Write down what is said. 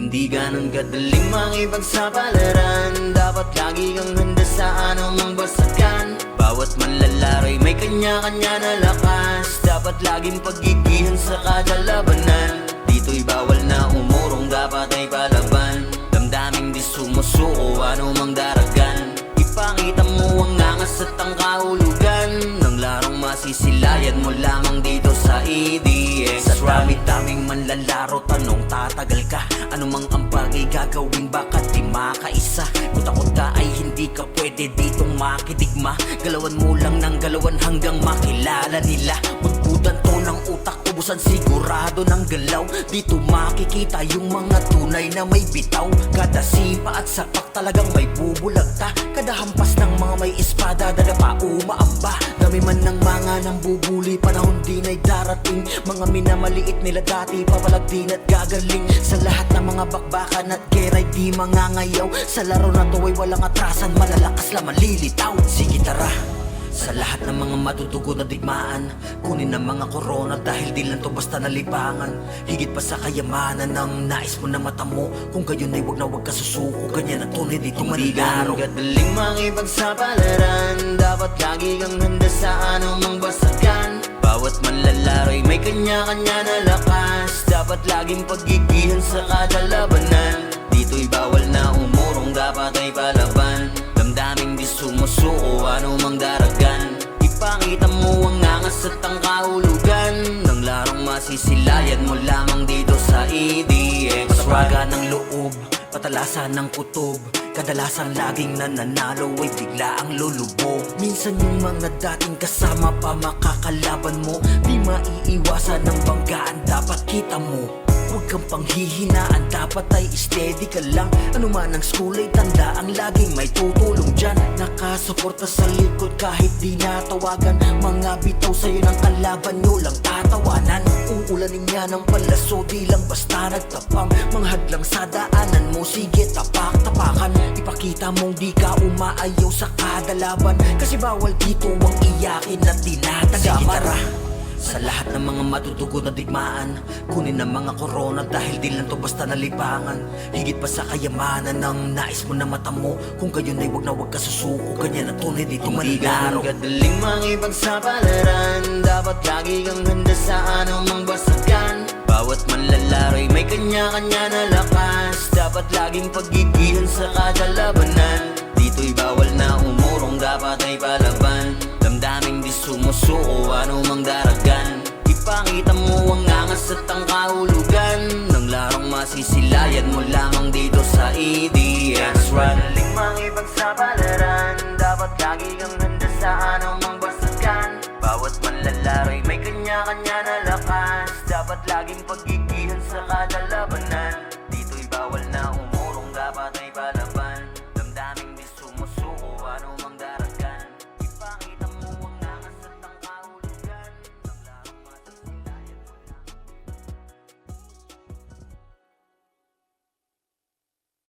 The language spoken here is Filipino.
Hindi ganun kadaling makipagsapalaran. Dapat lagi kang handa sa anumang basakan. Bawat manlalaro'y may kanya-kanya na lakas. Dapat laging pagigihan sa kada labanan. Dito'y bawal na umurong, dapat ay palaban. Damdaming di sumusuko, anumang daragan. Ipakita mo ang angas at ang kahulugan ng larong masisilayan mo lamang dito sa EDX. Sa dami-daming manlalaro, tanong tatagal ka. Anumang ambagay gagawin, bakit di makaisa? Kung takot ka ay hindi ka pwede ditong makidigma. Galawan mo lang ng galawan hanggang makilala nila. Pagkudan to ng utak, ubusan sigurado ng galaw. Dito makikita yung mga tunay na may bitaw. Kada sipa at sapak talagang may bubulagta. Kada hampas ng mga may espada, dala pa umaamba. Dami man ng mga nang bubuli, panahon din ay darating. Mga minamaliit nila dati, papalag din at gagaling. Sa lahat ng mga bakbakan at gera'y di mangangayaw. Sa laro na to ay walang atrasan, malalakas lang malilitaw. Sige tara, sa lahat ng mga matutugo na digmaan, kunin ang mga korona dahil di lang to basta nalipangan. Higit pa sa kayamanan ng nais mo na mata mo. Kung gayon ay wag na wag ka susuko, ganyan ang tunay dito manilaro. Hindi kadaling makipagsapalaran. Dapat lagi kang handa sa anumang basakan. Bawat manlalaro'y may kanya-kanya na lakas. Dapat laging pagigihan sa kada labanan. Dito'y bawal na umurong, dapat ay palaban. Damdaming di sumusuko, anumang daragan. Ipakita mo ang angas at ang kahulugan ng larong masisilayan mo lamang dito sa EDX. Paswaga ng loob, patalasan ng kutob. Kadalasan laging nananalo ay bigla ang lulubog. Minsan yung mga dating kasama pa makakalaban mo, di maiiwasan ng banggaan, dapat kita mo. Huwag kang panghihinaan, dapat ay steady ka lang. Ano man ang school ay tanda, ang laging may tutulong dyan. Nakasuporta sa likod kahit di natawagan. Mga bitaw sa'yo ng kalaban nyo lang tatawanan. Uulanin niya ng palaso, di lang basta nagtapang. Mga hadlang sa daanan mo, sige tapak-tapakan. Ipakita mong di ka umaayaw sa kada laban, kasi bawal dito ang iyakin at tinatagaman. Sa lahat ng mga matutugo na digmaan, kunin ang mga korona dahil di lang to basta nalipangan. Higit pa sa kayamanan ng nais mo na mata mo. Kung gayon ay wag na wag ka susuko, ganyan ang tunay dito manilaro. Hindi kadaling makipagsapalaran. Dapat lagi kang handa sa anumang basakan. Bawat manlalaro'y may kanya-kanya na lakas. Dapat laging pagigihan sa kada labanan. Dito'y bawal na umurong, dapat ay palaban. Damdaming di sumusuko, anumang daragan. Ipakita mo ang angas at ang kahulugan ng larong masisilayan mo lamang dito sa EDX. Madaling makipagsapalaran. Dapat lagi kang handa sa anumang basakan. Bawat manlalaro'y may kanya-kanya na lakas. Dapat laging pagigihan sa kada labanan. Dito'y bawal na umurong, dapat ay palaban.